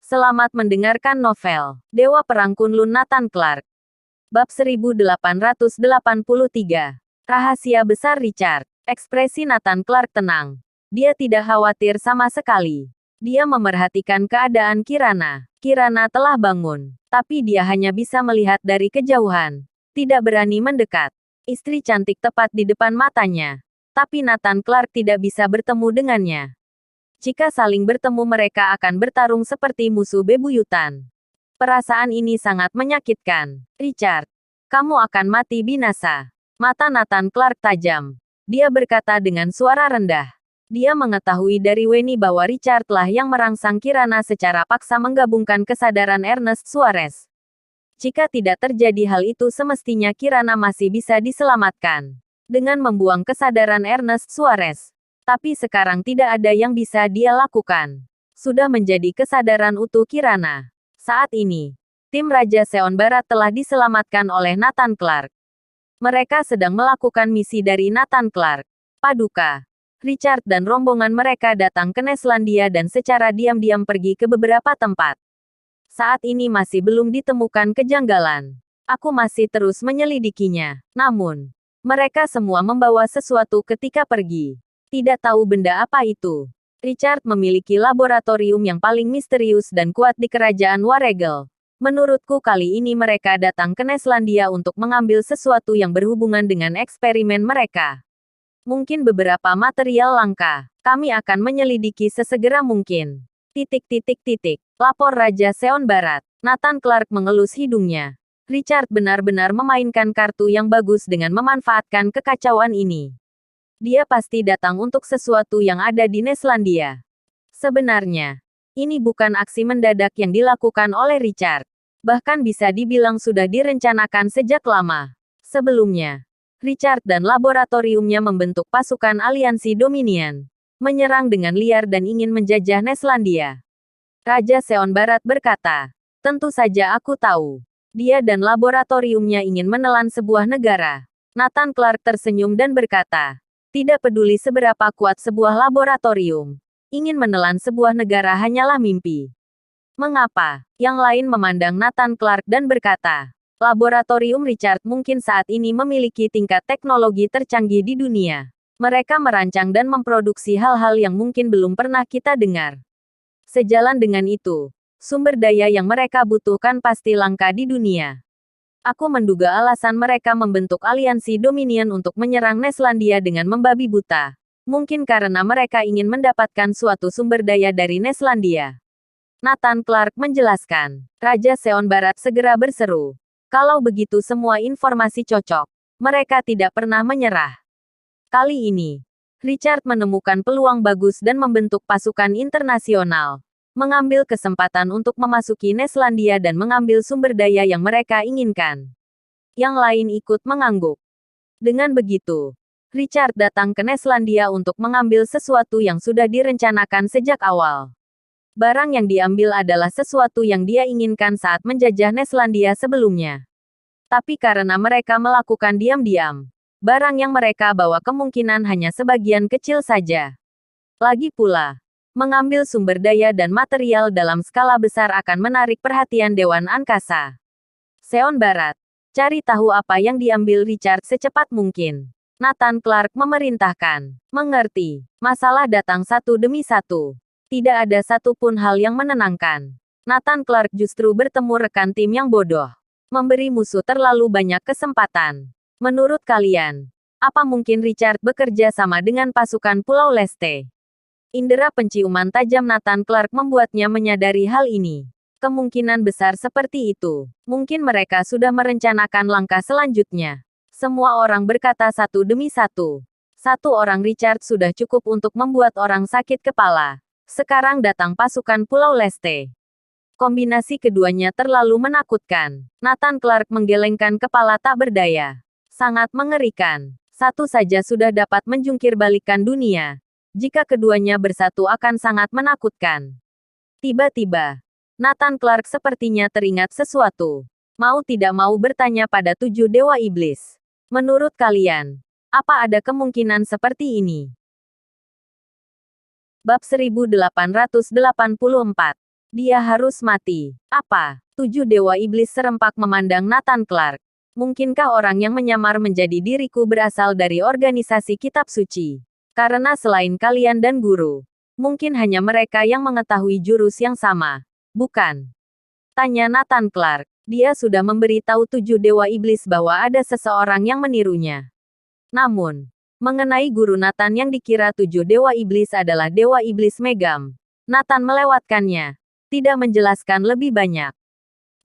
Selamat mendengarkan novel Dewa Perang Kunlun Nathan Clark. Bab 1883. Rahasia Besar Richard. Ekspresi Nathan Clark tenang. Dia tidak khawatir sama sekali. Dia memerhatikan keadaan Kirana. Kirana telah bangun, tapi dia hanya bisa melihat dari kejauhan. Tidak berani mendekat. Istri cantik tepat di depan matanya. Tapi Nathan Clark tidak bisa bertemu dengannya. Jika saling bertemu mereka akan bertarung seperti musuh bebuyutan. Perasaan ini sangat menyakitkan. Richard, kamu akan mati binasa. Mata Nathan Clark tajam. Dia berkata dengan suara rendah. Dia mengetahui dari Weni bahwa Richard lah yang merangsang Kirana secara paksa menggabungkan kesadaran Ernest Suarez. Jika tidak terjadi hal itu semestinya Kirana masih bisa diselamatkan. Dengan membuang kesadaran Ernest Suarez. Tapi sekarang tidak ada yang bisa dia lakukan. Sudah menjadi kesadaran utuh Kirana. Saat ini, tim Raja Seon Barat telah diselamatkan oleh Nathan Clark. Mereka sedang melakukan misi dari Nathan Clark. Paduka, Richard dan rombongan mereka datang ke Neslandia dan secara diam-diam pergi ke beberapa tempat. Saat ini masih belum ditemukan kejanggalan. Aku masih terus menyelidikinya. Namun, mereka semua membawa sesuatu ketika pergi. Tidak tahu benda apa itu. Richard memiliki laboratorium yang paling misterius dan kuat di kerajaan Waregel. Menurutku kali ini mereka datang ke Neslandia untuk mengambil sesuatu yang berhubungan dengan eksperimen mereka. Mungkin beberapa material langka. Kami akan menyelidiki sesegera mungkin. ... Lapor Raja Seon Barat. Nathan Clark mengelus hidungnya. Richard benar-benar memainkan kartu yang bagus dengan memanfaatkan kekacauan ini. Dia pasti datang untuk sesuatu yang ada di Neslandia. Sebenarnya, ini bukan aksi mendadak yang dilakukan oleh Richard. Bahkan bisa dibilang sudah direncanakan sejak lama. Sebelumnya, Richard dan laboratoriumnya membentuk pasukan aliansi Dominion. Menyerang dengan liar dan ingin menjajah Neslandia. Raja Seon Barat berkata, tentu saja aku tahu. Dia dan laboratoriumnya ingin menelan sebuah negara. Nathan Clark tersenyum dan berkata, tidak peduli seberapa kuat sebuah laboratorium. Ingin menelan sebuah negara hanyalah mimpi. Mengapa? Yang lain memandang Nathan Clark dan berkata, laboratorium Richard mungkin saat ini memiliki tingkat teknologi tercanggih di dunia. Mereka merancang dan memproduksi hal-hal yang mungkin belum pernah kita dengar. Sejalan dengan itu, sumber daya yang mereka butuhkan pasti langka di dunia. Aku menduga alasan mereka membentuk aliansi Dominion untuk menyerang Neslandia dengan membabi buta. Mungkin karena mereka ingin mendapatkan suatu sumber daya dari Neslandia. Nathan Clark menjelaskan. Raja Seon Barat segera berseru. Kalau begitu semua informasi cocok. Mereka tidak pernah menyerah. Kali ini, Richard menemukan peluang bagus dan membentuk pasukan internasional. Mengambil kesempatan untuk memasuki Neslandia dan mengambil sumber daya yang mereka inginkan. Yang lain ikut mengangguk. Dengan begitu, Richard datang ke Neslandia untuk mengambil sesuatu yang sudah direncanakan sejak awal. Barang yang diambil adalah sesuatu yang dia inginkan saat menjajah Neslandia sebelumnya. Tapi karena mereka melakukan diam-diam, barang yang mereka bawa kemungkinan hanya sebagian kecil saja. Lagi pula, mengambil sumber daya dan material dalam skala besar akan menarik perhatian Dewan Angkasa. Seon Barat, cari tahu apa yang diambil Richard secepat mungkin. Nathan Clark memerintahkan. Mengerti. Masalah datang satu demi satu. Tidak ada satupun hal yang menenangkan. Nathan Clark justru bertemu rekan tim yang bodoh. Memberi musuh terlalu banyak kesempatan. Menurut kalian, apa mungkin Richard bekerja sama dengan pasukan Pulau Leste? Indera penciuman tajam Nathan Clark membuatnya menyadari hal ini. Kemungkinan besar seperti itu. Mungkin mereka sudah merencanakan langkah selanjutnya. Semua orang berkata satu demi satu. Satu orang Richard sudah cukup untuk membuat orang sakit kepala. Sekarang datang pasukan Pulau Leste. Kombinasi keduanya terlalu menakutkan. Nathan Clark menggelengkan kepala tak berdaya. Sangat mengerikan. Satu saja sudah dapat menjungkir balikan dunia. Jika keduanya bersatu akan sangat menakutkan. Tiba-tiba, Nathan Clark sepertinya teringat sesuatu. Mau tidak mau bertanya pada 7 dewa iblis. Menurut kalian, apa ada kemungkinan seperti ini? Bab 1884. Dia harus mati. Apa? 7 dewa iblis serempak memandang Nathan Clark. Mungkinkah orang yang menyamar menjadi diriku berasal dari organisasi kitab suci? Karena selain kalian dan guru, mungkin hanya mereka yang mengetahui jurus yang sama. Bukan? Tanya Nathan Clark. Dia sudah memberitahu 7 dewa iblis bahwa ada seseorang yang menirunya. Namun, mengenai guru Nathan yang dikira 7 dewa iblis adalah dewa iblis Megam, Nathan melewatkannya. Tidak menjelaskan lebih banyak.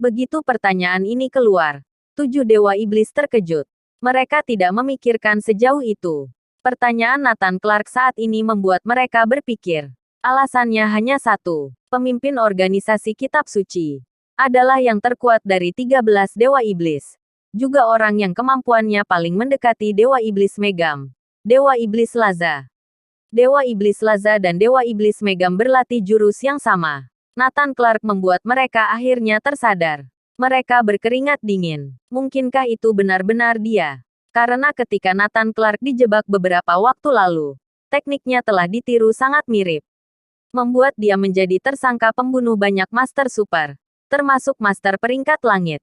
Begitu pertanyaan ini keluar, 7 dewa iblis terkejut. Mereka tidak memikirkan sejauh itu. Pertanyaan Nathan Clark saat ini membuat mereka berpikir. Alasannya hanya satu. Pemimpin organisasi kitab suci adalah yang terkuat dari 13 dewa iblis. Juga orang yang kemampuannya paling mendekati dewa iblis Megam. Dewa iblis Laza. Dewa iblis Laza dan dewa iblis Megam berlatih jurus yang sama. Nathan Clark membuat mereka akhirnya tersadar. Mereka berkeringat dingin. Mungkinkah itu benar-benar dia? Karena ketika Nathan Clark dijebak beberapa waktu lalu, tekniknya telah ditiru sangat mirip. Membuat dia menjadi tersangka pembunuh banyak Master Super, termasuk Master peringkat langit.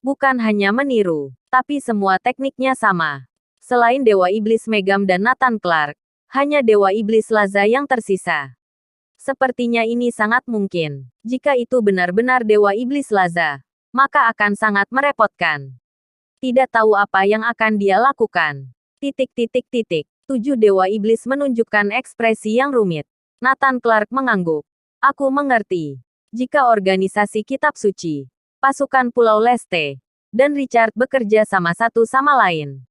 Bukan hanya meniru, tapi semua tekniknya sama. Selain Dewa Iblis Megam dan Nathan Clark, hanya Dewa Iblis Laza yang tersisa. Sepertinya ini sangat mungkin. Jika itu benar-benar Dewa Iblis Laza, maka akan sangat merepotkan. Tidak tahu apa yang akan dia lakukan. 7 dewa iblis menunjukkan ekspresi yang rumit. Nathan Clark mengangguk. Aku mengerti. Jika organisasi kitab suci, pasukan Pulau Leste, dan Richard bekerja sama satu sama lain,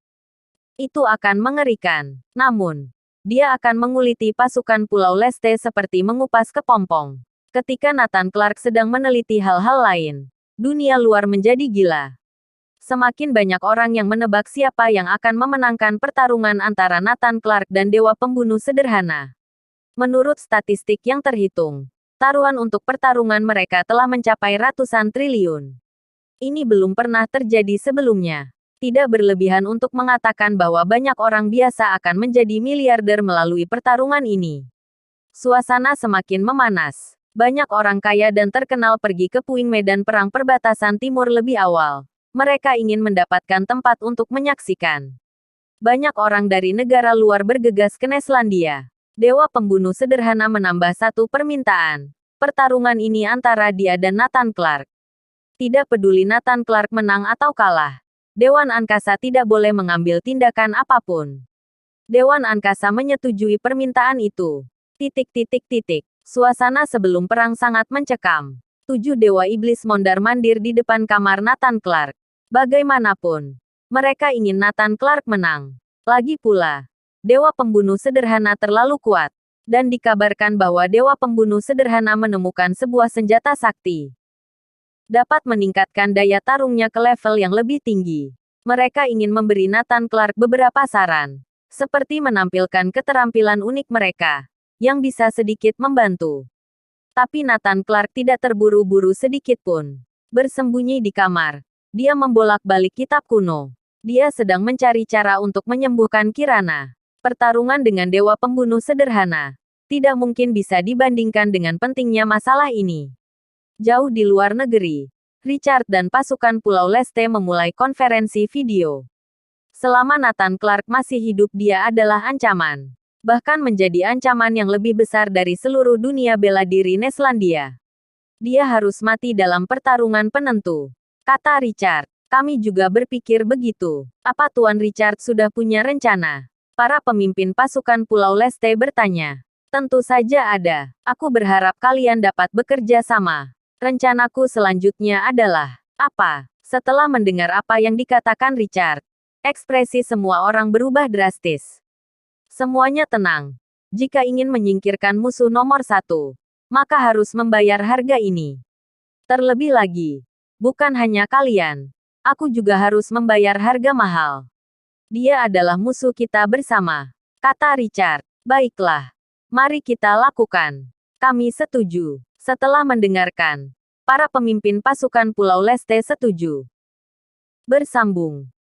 itu akan mengerikan. Namun, dia akan menguliti pasukan Pulau Leste seperti mengupas kepompong. Ketika Nathan Clark sedang meneliti hal-hal lain, dunia luar menjadi gila. Semakin banyak orang yang menebak siapa yang akan memenangkan pertarungan antara Nathan Clark dan Dewa Pembunuh Sederhana. Menurut statistik yang terhitung, taruhan untuk pertarungan mereka telah mencapai ratusan triliun. Ini belum pernah terjadi sebelumnya. Tidak berlebihan untuk mengatakan bahwa banyak orang biasa akan menjadi miliarder melalui pertarungan ini. Suasana semakin memanas. Banyak orang kaya dan terkenal pergi ke puing medan perang perbatasan timur lebih awal. Mereka ingin mendapatkan tempat untuk menyaksikan. Banyak orang dari negara luar bergegas ke Neslandia. Dewa Pembunuh Sederhana menambah satu permintaan. Pertarungan ini antara dia dan Nathan Clark. Tidak peduli Nathan Clark menang atau kalah. Dewan Angkasa tidak boleh mengambil tindakan apapun. Dewan Angkasa menyetujui permintaan itu. Suasana sebelum perang sangat mencekam. 7 dewa iblis mondar-mandir di depan kamar Nathan Clark. Bagaimanapun, mereka ingin Nathan Clark menang. Lagi pula, Dewa Pembunuh Sederhana terlalu kuat. Dan dikabarkan bahwa Dewa Pembunuh Sederhana menemukan sebuah senjata sakti. Dapat meningkatkan daya tarungnya ke level yang lebih tinggi. Mereka ingin memberi Nathan Clark beberapa saran. Seperti menampilkan keterampilan unik mereka, yang bisa sedikit membantu. Tapi Nathan Clark tidak terburu-buru sedikit pun. Bersembunyi di kamar, dia membolak-balik kitab kuno. Dia sedang mencari cara untuk menyembuhkan Kirana. Pertarungan dengan Dewa Pembunuh Sederhana tidak mungkin bisa dibandingkan dengan pentingnya masalah ini. Jauh di luar negeri, Richard dan pasukan Pulau Leste memulai konferensi video. Selama Nathan Clark masih hidup, dia adalah ancaman. Bahkan menjadi ancaman yang lebih besar dari seluruh dunia bela diri Neslandia. Dia harus mati dalam pertarungan penentu, kata Richard. Kami juga berpikir begitu. Apa Tuan Richard sudah punya rencana? Para pemimpin pasukan Pulau Leste bertanya. Tentu saja ada. Aku berharap kalian dapat bekerja sama. Rencanaku selanjutnya adalah apa? Setelah mendengar apa yang dikatakan Richard, ekspresi semua orang berubah drastis. Semuanya tenang. Jika ingin menyingkirkan musuh nomor satu, maka harus membayar harga ini. Terlebih lagi, bukan hanya kalian. Aku juga harus membayar harga mahal. Dia adalah musuh kita bersama, kata Richard. Baiklah, mari kita lakukan. Kami setuju. Setelah mendengarkan, para pemimpin pasukan Pulau Leste setuju. Bersambung.